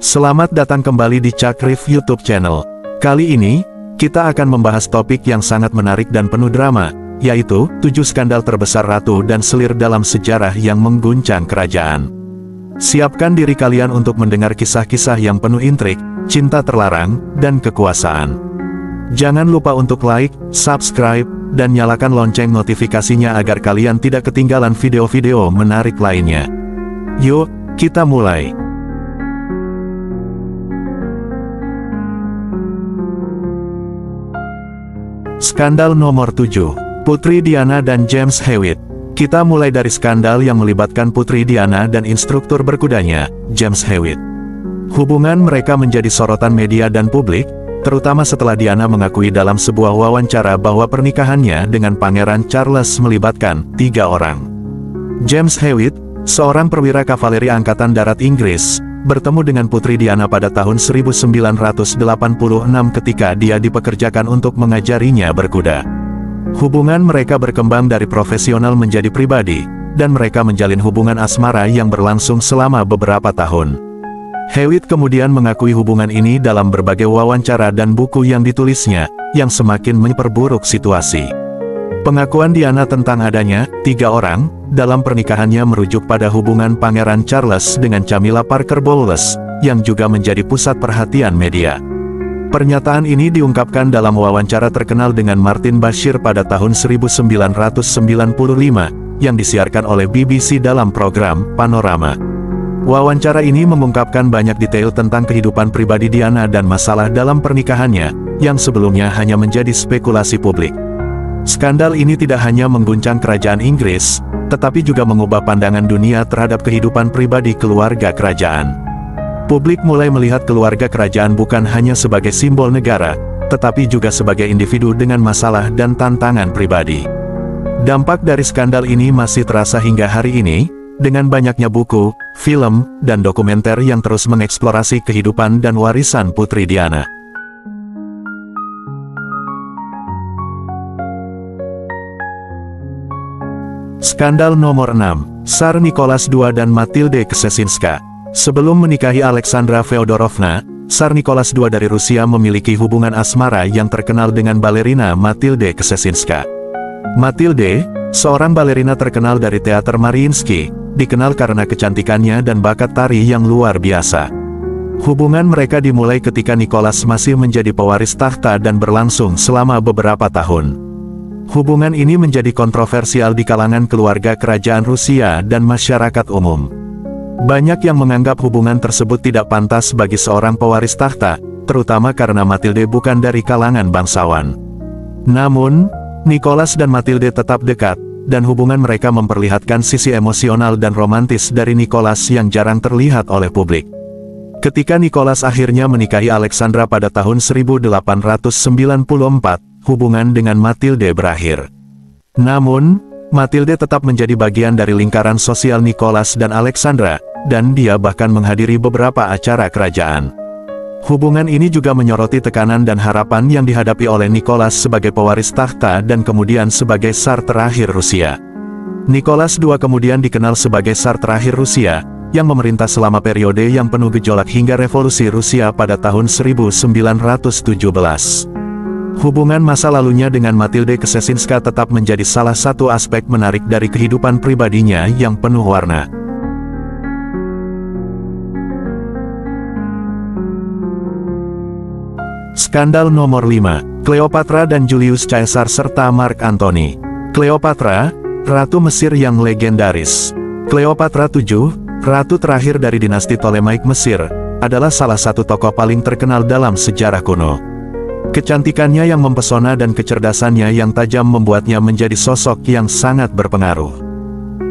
Selamat datang kembali di Cakrif YouTube channel. Kali ini, kita akan membahas topik yang sangat menarik dan penuh drama, yaitu 7 skandal terbesar ratu dan selir dalam sejarah yang mengguncang kerajaan. Siapkan diri kalian untuk mendengar kisah-kisah yang penuh intrik, cinta terlarang, dan kekuasaan. Jangan lupa untuk like, subscribe, dan nyalakan lonceng notifikasinya agar kalian tidak ketinggalan video-video menarik lainnya. Yuk, kita mulai. Skandal nomor 7, Putri Diana dan James Hewitt. Kita mulai dari skandal yang melibatkan Putri Diana dan instruktur berkudanya, James Hewitt. Hubungan mereka menjadi sorotan media dan publik, terutama setelah Diana mengakui dalam sebuah wawancara bahwa pernikahannya dengan Pangeran Charles melibatkan 3 orang. James Hewitt, seorang perwira kavaleri Angkatan Darat Inggris, bertemu dengan Putri Diana pada tahun 1986 ketika dia dipekerjakan untuk mengajarinya berkuda. Hubungan mereka berkembang dari profesional menjadi pribadi, dan mereka menjalin hubungan asmara yang berlangsung selama beberapa tahun. Hewitt kemudian mengakui hubungan ini dalam berbagai wawancara dan buku yang ditulisnya, yang semakin memperburuk situasi. Pengakuan Diana tentang adanya 3 orang dalam pernikahannya merujuk pada hubungan Pangeran Charles dengan Camilla Parker Bowles, yang juga menjadi pusat perhatian media. Pernyataan ini diungkapkan dalam wawancara terkenal dengan Martin Bashir pada tahun 1995, yang disiarkan oleh BBC dalam program Panorama. Wawancara ini mengungkapkan banyak detail tentang kehidupan pribadi Diana dan masalah dalam pernikahannya, yang sebelumnya hanya menjadi spekulasi publik. Skandal ini tidak hanya mengguncang kerajaan Inggris, tetapi juga mengubah pandangan dunia terhadap kehidupan pribadi keluarga kerajaan. Publik mulai melihat keluarga kerajaan bukan hanya sebagai simbol negara, tetapi juga sebagai individu dengan masalah dan tantangan pribadi. Dampak dari skandal ini masih terasa hingga hari ini, dengan banyaknya buku, film, dan dokumenter yang terus mengeksplorasi kehidupan dan warisan Putri Diana. Skandal nomor 6, Tsar Nicholas II dan Matilde Ksesinska. Sebelum menikahi Alexandra Feodorovna, Tsar Nicholas II dari Rusia memiliki hubungan asmara yang terkenal dengan balerina Matilde Ksesinska. Matilde, seorang balerina terkenal dari teater Mariinsky, dikenal karena kecantikannya dan bakat tari yang luar biasa. Hubungan mereka dimulai ketika Nicholas masih menjadi pewaris tahta dan berlangsung selama beberapa tahun. Hubungan ini menjadi kontroversial di kalangan keluarga kerajaan Rusia dan masyarakat umum. Banyak yang menganggap hubungan tersebut tidak pantas bagi seorang pewaris tahta, terutama karena Matilde bukan dari kalangan bangsawan. Namun, Nicholas dan Matilde tetap dekat, dan hubungan mereka memperlihatkan sisi emosional dan romantis dari Nicholas yang jarang terlihat oleh publik. Ketika Nicholas akhirnya menikahi Alexandra pada tahun 1894, hubungan dengan Matilde berakhir. Namun, Matilde tetap menjadi bagian dari lingkaran sosial Nicholas dan Alexandra, dan dia bahkan menghadiri beberapa acara kerajaan. Hubungan ini juga menyoroti tekanan dan harapan yang dihadapi oleh Nicholas sebagai pewaris tahta dan kemudian sebagai Tsar terakhir Rusia. Nicholas II kemudian dikenal sebagai Tsar terakhir Rusia, yang memerintah selama periode yang penuh gejolak hingga revolusi Rusia pada tahun 1917. Hubungan masa lalunya dengan Matilde Ksesinska tetap menjadi salah satu aspek menarik dari kehidupan pribadinya yang penuh warna. Skandal nomor 5, Cleopatra dan Julius Caesar serta Mark Antony. Cleopatra, Ratu Mesir yang legendaris. Cleopatra VII, Ratu terakhir dari dinasti Ptolemaic Mesir, adalah salah satu tokoh paling terkenal dalam sejarah kuno. Kecantikannya yang mempesona dan kecerdasannya yang tajam membuatnya menjadi sosok yang sangat berpengaruh.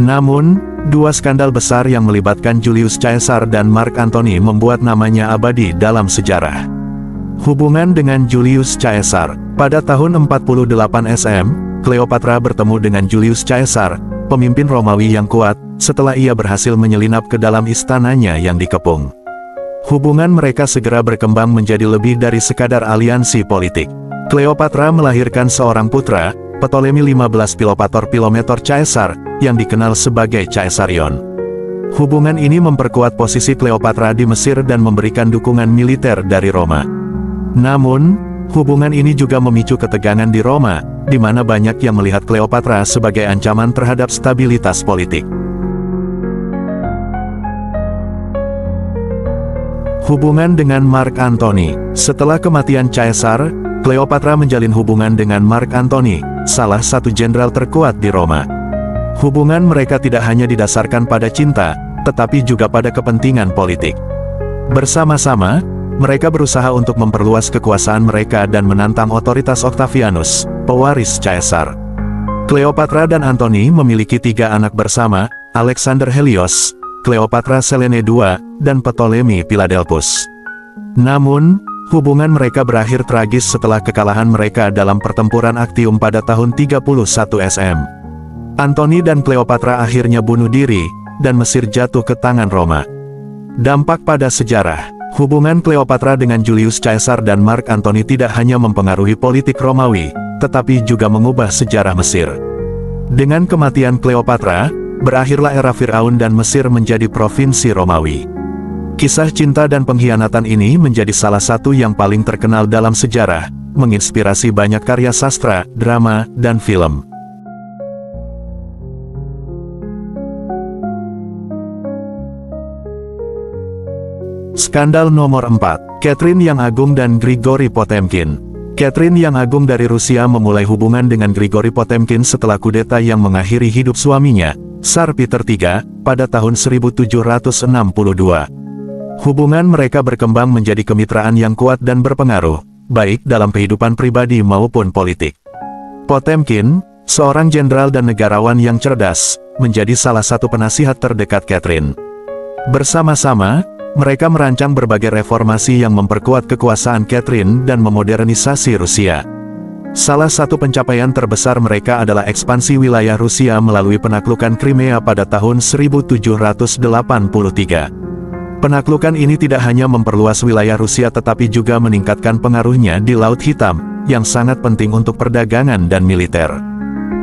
Namun, 2 skandal besar yang melibatkan Julius Caesar dan Mark Antony membuat namanya abadi dalam sejarah. Hubungan dengan Julius Caesar. Pada tahun 48 SM, Cleopatra bertemu dengan Julius Caesar, pemimpin Romawi yang kuat, setelah ia berhasil menyelinap ke dalam istananya yang dikepung. Hubungan mereka segera berkembang menjadi lebih dari sekadar aliansi politik. Cleopatra melahirkan seorang putra, Ptolemy 15 Philopator Philometor Caesar, yang dikenal sebagai Caesarion. Hubungan ini memperkuat posisi Cleopatra di Mesir dan memberikan dukungan militer dari Roma. Namun, hubungan ini juga memicu ketegangan di Roma, di mana banyak yang melihat Cleopatra sebagai ancaman terhadap stabilitas politik. Hubungan dengan Mark Antony. Setelah kematian Caesar, Cleopatra menjalin hubungan dengan Mark Antony, salah satu jenderal terkuat di Roma. Hubungan mereka tidak hanya didasarkan pada cinta, tetapi juga pada kepentingan politik. Bersama-sama, mereka berusaha untuk memperluas kekuasaan mereka dan menantang otoritas Octavianus, pewaris Caesar. Cleopatra dan Antony memiliki 3 anak bersama, Alexander Helios, Cleopatra Selene II, dan Ptolemy Philadelphus. Namun, hubungan mereka berakhir tragis setelah kekalahan mereka dalam pertempuran Actium pada tahun 31 SM. Antony dan Cleopatra akhirnya bunuh diri, dan Mesir jatuh ke tangan Roma. Dampak pada sejarah. Hubungan Cleopatra dengan Julius Caesar dan Mark Antony tidak hanya mempengaruhi politik Romawi, tetapi juga mengubah sejarah Mesir. Dengan kematian Cleopatra, berakhirlah era Firaun dan Mesir menjadi provinsi Romawi. Kisah cinta dan pengkhianatan ini menjadi salah satu yang paling terkenal dalam sejarah, menginspirasi banyak karya sastra, drama, dan film. Skandal nomor 4, Catherine yang Agung dan Grigori Potemkin. Catherine yang Agung dari Rusia memulai hubungan dengan Grigori Potemkin setelah kudeta yang mengakhiri hidup suaminya, Tsar Peter III, pada tahun 1762. Hubungan mereka berkembang menjadi kemitraan yang kuat dan berpengaruh, baik dalam kehidupan pribadi maupun politik. Potemkin, seorang jenderal dan negarawan yang cerdas, menjadi salah satu penasihat terdekat Catherine. Bersama-sama, mereka merancang berbagai reformasi yang memperkuat kekuasaan Catherine dan memodernisasi Rusia. Salah satu pencapaian terbesar mereka adalah ekspansi wilayah Rusia melalui penaklukan Crimea pada tahun 1783. Penaklukan ini tidak hanya memperluas wilayah Rusia tetapi juga meningkatkan pengaruhnya di Laut Hitam, yang sangat penting untuk perdagangan dan militer.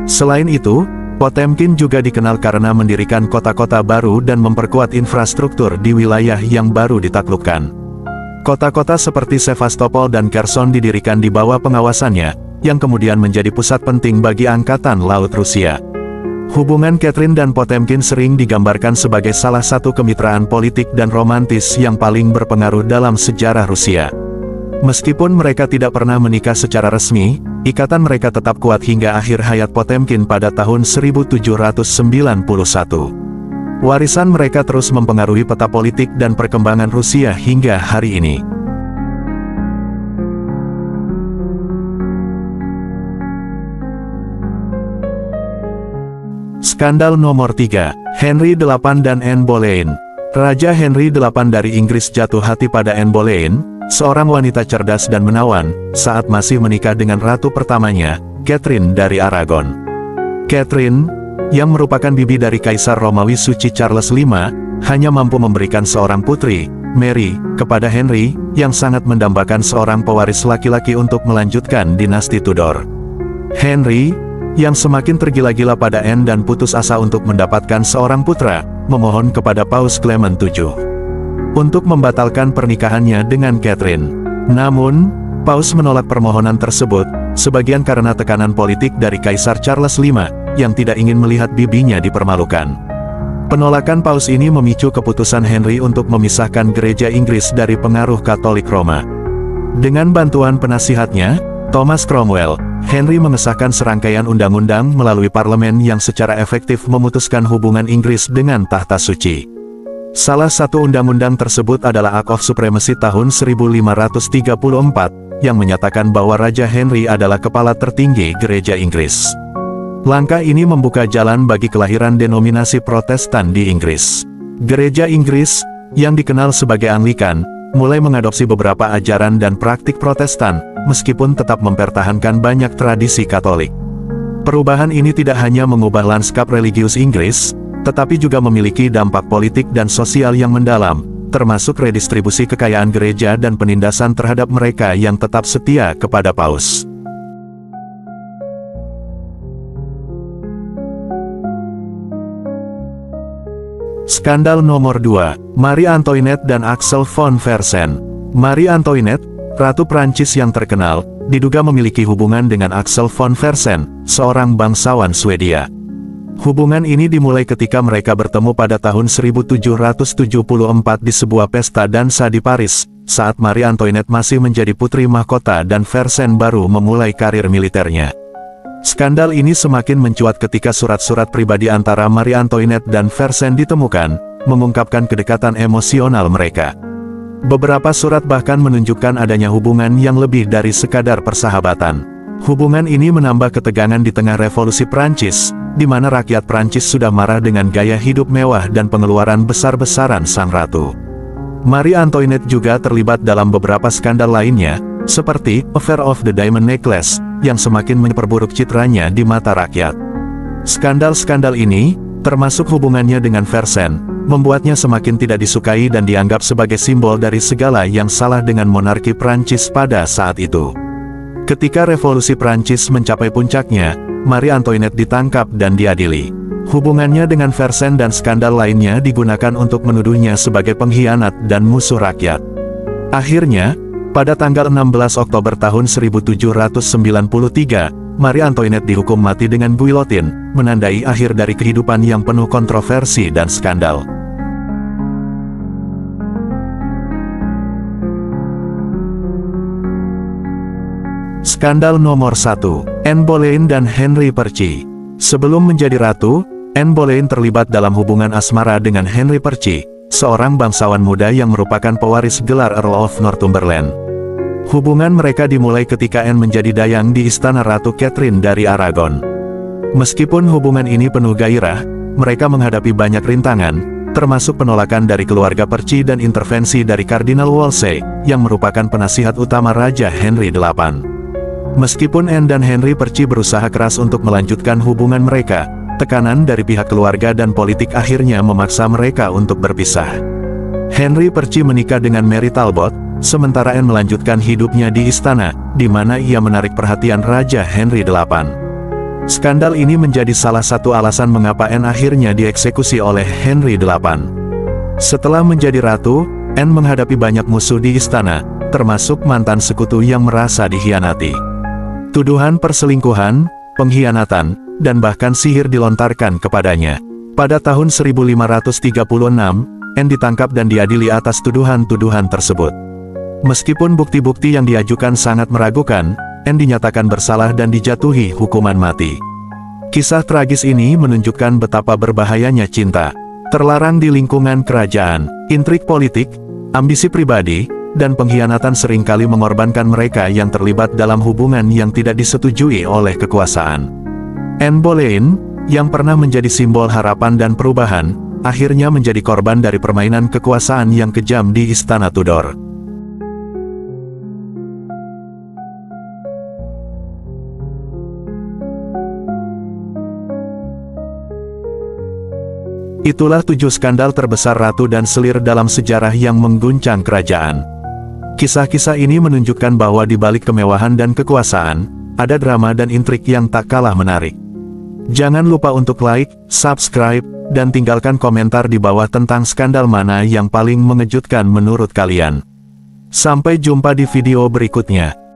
Selain itu, Potemkin juga dikenal karena mendirikan kota-kota baru dan memperkuat infrastruktur di wilayah yang baru ditaklukkan. Kota-kota seperti Sevastopol dan Kherson didirikan di bawah pengawasannya, yang kemudian menjadi pusat penting bagi Angkatan Laut Rusia. Hubungan Catherine dan Potemkin sering digambarkan sebagai salah satu kemitraan politik dan romantis yang paling berpengaruh dalam sejarah Rusia. Meskipun mereka tidak pernah menikah secara resmi, ikatan mereka tetap kuat hingga akhir hayat Potemkin pada tahun 1791. Warisan mereka terus mempengaruhi peta politik dan perkembangan Rusia hingga hari ini. Skandal nomor 3, Henry VIII dan Anne Boleyn. Raja Henry VIII dari Inggris jatuh hati pada Anne Boleyn, seorang wanita cerdas dan menawan, saat masih menikah dengan ratu pertamanya, Catherine dari Aragon. Catherine, yang merupakan bibi dari Kaisar Romawi Suci Charles V, hanya mampu memberikan seorang putri, Mary, kepada Henry, yang sangat mendambakan seorang pewaris laki-laki untuk melanjutkan dinasti Tudor. Henry, yang semakin tergila-gila pada Anne dan putus asa untuk mendapatkan seorang putra, memohon kepada Paus Clement VII untuk membatalkan pernikahannya dengan Catherine. Namun, Paus menolak permohonan tersebut, sebagian karena tekanan politik dari Kaisar Charles V, yang tidak ingin melihat bibinya dipermalukan. Penolakan Paus ini memicu keputusan Henry untuk memisahkan gereja Inggris dari pengaruh Katolik Roma. Dengan bantuan penasihatnya, Thomas Cromwell, Henry mengesahkan serangkaian undang-undang melalui parlemen yang secara efektif memutuskan hubungan Inggris dengan tahta suci. Salah satu undang-undang tersebut adalah Act of Supremacy tahun 1534, yang menyatakan bahwa Raja Henry adalah kepala tertinggi gereja Inggris. Langkah ini membuka jalan bagi kelahiran denominasi Protestan di Inggris. Gereja Inggris, yang dikenal sebagai Anglikan, mulai mengadopsi beberapa ajaran dan praktik Protestan, meskipun tetap mempertahankan banyak tradisi Katolik. Perubahan ini tidak hanya mengubah lanskap religius Inggris, tetapi juga memiliki dampak politik dan sosial yang mendalam, termasuk redistribusi kekayaan gereja dan penindasan terhadap mereka yang tetap setia kepada Paus. Skandal nomor 2, Marie Antoinette dan Axel von Fersen. Marie Antoinette, Ratu Prancis yang terkenal, diduga memiliki hubungan dengan Axel von Fersen, seorang bangsawan Swedia. Hubungan ini dimulai ketika mereka bertemu pada tahun 1774 di sebuah pesta dansa di Paris, saat Marie Antoinette masih menjadi putri mahkota dan Fersen baru memulai karir militernya. Skandal ini semakin mencuat ketika surat-surat pribadi antara Marie Antoinette dan Fersen ditemukan, mengungkapkan kedekatan emosional mereka. Beberapa surat bahkan menunjukkan adanya hubungan yang lebih dari sekadar persahabatan. Hubungan ini menambah ketegangan di tengah revolusi Prancis, di mana rakyat Prancis sudah marah dengan gaya hidup mewah dan pengeluaran besar-besaran sang ratu. Marie Antoinette juga terlibat dalam beberapa skandal lainnya, seperti Affair of the Diamond Necklace, yang semakin memperburuk citranya di mata rakyat. Skandal-skandal ini, termasuk hubungannya dengan Fersen, membuatnya semakin tidak disukai dan dianggap sebagai simbol dari segala yang salah dengan monarki Prancis pada saat itu. Ketika revolusi Prancis mencapai puncaknya, Marie Antoinette ditangkap dan diadili. Hubungannya dengan Fersen dan skandal lainnya digunakan untuk menuduhnya sebagai pengkhianat dan musuh rakyat. Akhirnya, pada tanggal 16 Oktober tahun 1793, Marie Antoinette dihukum mati dengan guillotine, menandai akhir dari kehidupan yang penuh kontroversi dan skandal. Skandal nomor 1, Anne Boleyn dan Henry Percy. Sebelum menjadi ratu, Anne Boleyn terlibat dalam hubungan asmara dengan Henry Percy, seorang bangsawan muda yang merupakan pewaris gelar Earl of Northumberland. Hubungan mereka dimulai ketika Anne menjadi dayang di istana Ratu Catherine dari Aragon. Meskipun hubungan ini penuh gairah, mereka menghadapi banyak rintangan, termasuk penolakan dari keluarga Percy dan intervensi dari Kardinal Wolsey, yang merupakan penasihat utama Raja Henry VIII. Meskipun Anne dan Henry Percy berusaha keras untuk melanjutkan hubungan mereka, tekanan dari pihak keluarga dan politik akhirnya memaksa mereka untuk berpisah. Henry Percy menikah dengan Mary Talbot, sementara Anne melanjutkan hidupnya di istana, di mana ia menarik perhatian Raja Henry VIII. Skandal ini menjadi salah satu alasan mengapa Anne akhirnya dieksekusi oleh Henry VIII. Setelah menjadi ratu, Anne menghadapi banyak musuh di istana, termasuk mantan sekutu yang merasa dikhianati. Tuduhan perselingkuhan, pengkhianatan, dan bahkan sihir dilontarkan kepadanya. Pada tahun 1536, Anne ditangkap dan diadili atas tuduhan-tuduhan tersebut. Meskipun bukti-bukti yang diajukan sangat meragukan, Anne dinyatakan bersalah dan dijatuhi hukuman mati. Kisah tragis ini menunjukkan betapa berbahayanya cinta, terlarang di lingkungan kerajaan, intrik politik, ambisi pribadi, dan pengkhianatan seringkali mengorbankan mereka yang terlibat dalam hubungan yang tidak disetujui oleh kekuasaan. Anne Boleyn, yang pernah menjadi simbol harapan dan perubahan, akhirnya menjadi korban dari permainan kekuasaan yang kejam di Istana Tudor. Itulah 7 skandal terbesar ratu dan selir dalam sejarah yang mengguncang kerajaan. Kisah-kisah ini menunjukkan bahwa di balik kemewahan dan kekuasaan, ada drama dan intrik yang tak kalah menarik. Jangan lupa untuk like, subscribe, dan tinggalkan komentar di bawah tentang skandal mana yang paling mengejutkan menurut kalian. Sampai jumpa di video berikutnya.